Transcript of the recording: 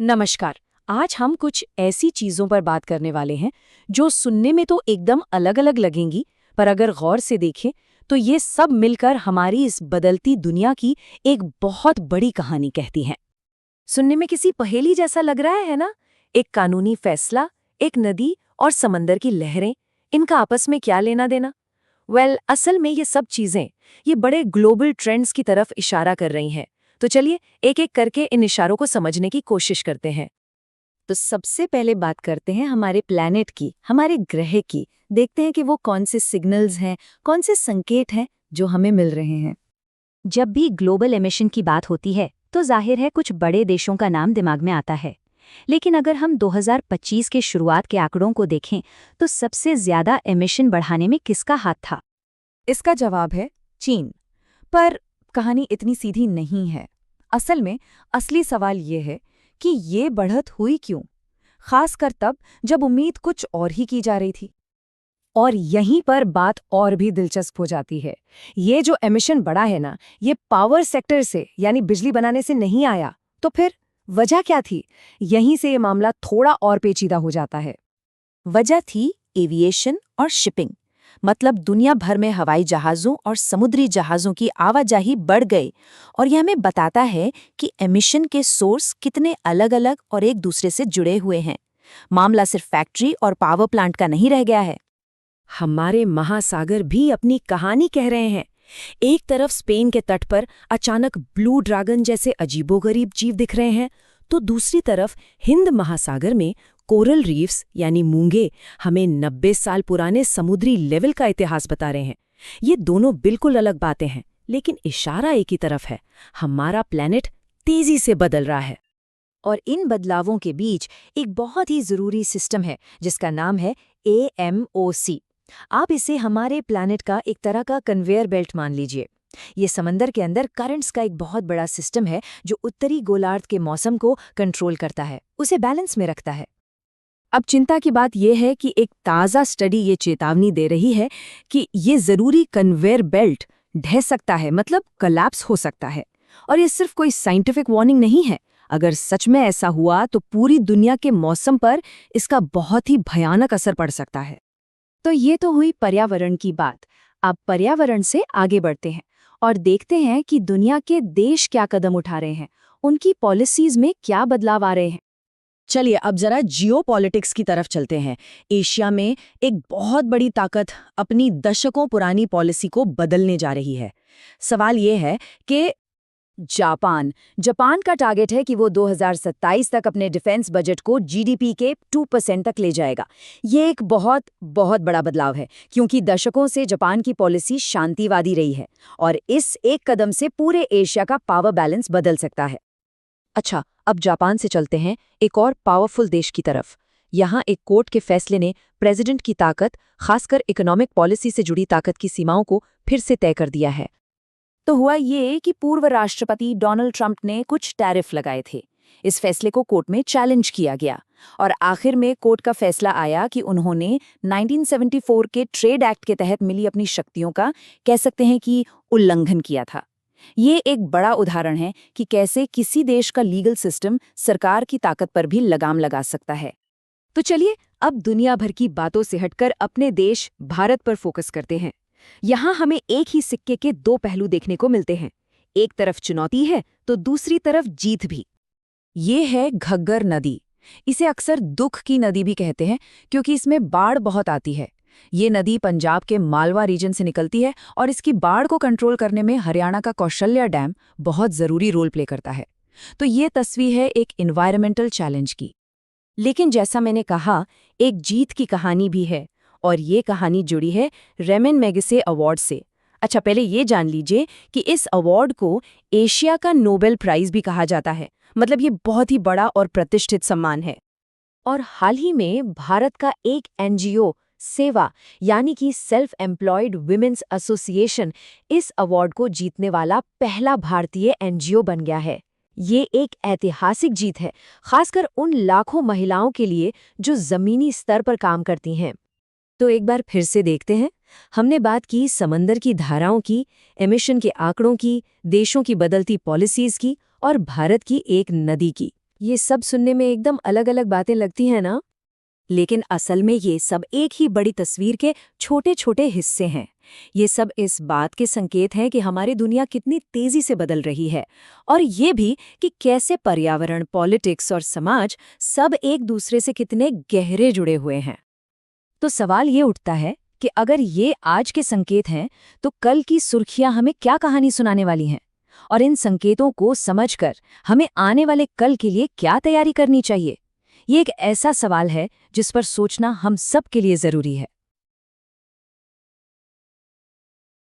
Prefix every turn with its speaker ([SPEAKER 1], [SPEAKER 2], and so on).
[SPEAKER 1] नमस्कार। आज हम कुछ ऐसी चीजों पर बात करने वाले हैं जो सुनने में तो एकदम अलग-अलग लगेंगी, पर अगर गौर से देखें तो ये सब मिलकर हमारी इस बदलती दुनिया की एक बहुत बड़ी कहानी कहती हैं। सुनने में किसी पहेली जैसा लग रहा है ना? एक कानूनी फैसला, एक नदी और समंदर की लहरें, इनका आपस में क्या लेना देना? असल में ये सब चीजें ये बड़े ग्लोबल ट्रेंड्स की तरफ इशारा कर रही हैं। तो चलिए एक एक करके इन इशारों को समझने की कोशिश करते हैं। तो सबसे पहले बात करते हैं हमारे प्लैनेट की, हमारे ग्रह की। देखते हैं कि वो कौन से सिग्नल्स हैं, कौन से संकेत हैं जो हमें मिल रहे हैं। जब भी ग्लोबल एमिशन की बात होती है तो जाहिर है कुछ बड़े देशों का नाम दिमाग में आता है। लेकिन अगर हम 2025 के शुरुआत के आंकड़ों को देखें तो सबसे ज्यादा एमिशन बढ़ाने में किसका हाथ था?
[SPEAKER 2] इसका जवाब है चीन। पर कहानी इतनी सीधी नहीं है। असल में असली सवाल ये है कि ये बढ़त हुई क्यों, खासकर तब जब उम्मीद कुछ और ही की जा रही थी। और यहीं पर बात और भी दिलचस्प हो जाती है। ये जो एमिशन बढ़ा है ना, ये पावर सेक्टर से यानी बिजली बनाने से नहीं आया। तो फिर वजह क्या थी? यहीं से ये मामला थोड़ा और पेचीदा हो जाता है।
[SPEAKER 1] वजह थी एविएशन और शिपिंग। मतलब दुनिया भर में हवाई जहाज़ों और समुद्री जहाज़ों की आवाजाही बढ़ गई और यह हमें बताता है कि एमिशन के सोर्स कितने अलग-अलग और एक दूसरे से जुड़े हुए हैं। मामला सिर्फ फैक्ट्री और पावर प्लांट का नहीं रह गया है।
[SPEAKER 2] हमारे महासागर भी अपनी कहानी कह रहे हैं। एक तरफ स्पेन के तट पर अचानक ब्लू ड्रैगन जैसे अजीबोगरीब जीव दिख रहे हैं, तो दूसरी तरफ हिंद महासागर में कोरल रीफ्स यानी मूंगे हमें 90 साल पुराने समुद्री लेवल का इतिहास बता रहे हैं। ये दोनों बिल्कुल अलग बातें हैं, लेकिन इशारा एक ही तरफ है। हमारा प्लैनेट तेजी से बदल रहा है।
[SPEAKER 1] और इन बदलावों के बीच एक बहुत ही ज़रूरी सिस्टम है जिसका नाम है AMOC। आप इसे हमारे प्लैनेट का एक तरह का कन्वेयर बेल्ट मान लीजिए। ये समंदर के अंदर करंट्स का एक बहुत बड़ा सिस्टम है जो उत्तरी गोलार्ध के मौसम को कंट्रोल करता है, उसे बैलेंस में रखता है।
[SPEAKER 2] अब चिंता की बात यह है कि एक ताज़ा स्टडी ये चेतावनी दे रही है कि ये ज़रूरी कन्वेयर बेल्ट ढह सकता है, मतलब कोलैप्स हो सकता है। और ये सिर्फ कोई साइंटिफिक वार्निंग नहीं है। अगर सच में ऐसा हुआ तो पूरी दुनिया के मौसम पर इसका बहुत ही भयानक असर पड़ सकता है।
[SPEAKER 1] तो ये तो हुई पर्यावरण की बात। अब पर्यावरण से आगे बढ़ते हैं और देखते हैं कि दुनिया के देश क्या कदम उठा रहे हैं, उनकी पॉलिसीज में क्या बदलाव आ रहे हैं।
[SPEAKER 2] चलिए अब जरा जियोपॉलिटिक्स की तरफ चलते हैं। एशिया में एक बहुत बड़ी ताकत अपनी दशकों पुरानी पॉलिसी को बदलने जा रही है। सवाल ये है कि
[SPEAKER 1] जापान का टारगेट है कि वो 2027 तक अपने डिफेंस बजट को जीडीपी के 2% तक ले जाएगा। ये एक बहुत बहुत बड़ा बदलाव है क्योंकि दशकों से जापान की पॉलिसी शांतिवादी रही है और इस एक कदम से पूरे एशिया का पावर बैलेंस बदल सकता है।
[SPEAKER 2] अच्छा, अब जापान से चलते हैं एक और पावरफुल देश की तरफ। यहाँ एक कोर्ट के फैसले ने प्रेसिडेंट की ताकत, खासकर इकोनॉमिक पॉलिसी से जुड़ी ताकत की सीमाओं को फिर से तय कर दिया है।
[SPEAKER 1] तो हुआ ये कि पूर्व राष्ट्रपति डोनाल्ड ट्रंप ने कुछ टैरिफ लगाए थे। इस फैसले को कोर्ट में चैलेंज किया गया और आखिर में कोर्ट का फैसला आया कि उन्होंने 1974 के ट्रेड एक्ट के तहत मिली अपनी शक्तियों का, कह सकते हैं कि, उल्लंघन किया था। ये एक बड़ा उदाहरण है कि कैसे किसी देश का लीगल सिस्टम सरकार की ताकत पर भी लगाम लगा सकता है। तो चलिए अब दुनिया भर की बातों से हटकर अपने देश भारत पर फोकस करते हैं। यहाँ हमें एक ही सिक्के के दो पहलू देखने को मिलते हैं। एक तरफ चुनौती है तो दूसरी तरफ जीत भी। ये है घग्गर नदी। इसे अक्सर दुख की नदी भी कहते हैं क्योंकि इसमें बाढ़ बहुत आती है। ये नदी पंजाब के मालवा रीजन से निकलती है और इसकी बाढ़ को कंट्रोल करने में हरियाणा का कौशल्या डैम बहुत ज़रूरी रोल प्ले करता है। तो ये तस्वीर है एक एनवायरमेंटल चैलेंज की। लेकिन जैसा मैंने कहा, एक जीत की कहानी भी है और ये कहानी जुड़ी है रेमन मैगेसे अवार्ड से। अच्छा, पहले ये जान लीजिए कि इस अवार्ड को एशिया का नोबेल प्राइज़ भी कहा जाता है। मतलब ये बहुत ही बड़ा और प्रतिष्ठित सम्मान है। और हाल ही में भारत का एक एनजीओ सेवा यानी कि सेल्फ एम्प्लॉयड विमेंस एसोसिएशन इस अवार्ड को जीतने वाला पहला भारतीय एनजीओ बन गया है। ये एक ऐतिहासिक जीत है, खासकर उन लाखों महिलाओं के लिए जो जमीनी स्तर पर काम करती हैं। तो एक बार फिर से देखते हैं। हमने बात की समंदर की धाराओं की, एमिशन के आंकड़ों की, देशों की बदलती पॉलिसीज की और भारत की एक नदी की।
[SPEAKER 2] ये सब सुनने में एकदम अलग-अलग बातें लगती हैं ना?
[SPEAKER 1] लेकिन असल में ये सब एक ही बड़ी तस्वीर के छोटे-छोटे हिस्से हैं। ये सब इस बात के संकेत हैं कि हमारी दुनिया कितनी तेजी से बदल रही है और ये भी कि कैसे पर्यावरण, पॉलिटिक्स और समाज सब एक दूसरे से कितने गहरे जुड़े हुए हैं।
[SPEAKER 2] तो सवाल ये उठता है कि अगर ये आज के संकेत हैं, तो कल की सुर्खियां हमें क्या कहानी सुनाने वाली हैं? और इन संकेतों को समझकर हमें आने वाले कल के लिए क्या तैयारी करनी चाहिए? ये एक ऐसा सवाल है जिस पर सोचना हम सब के लिए जरूरी है।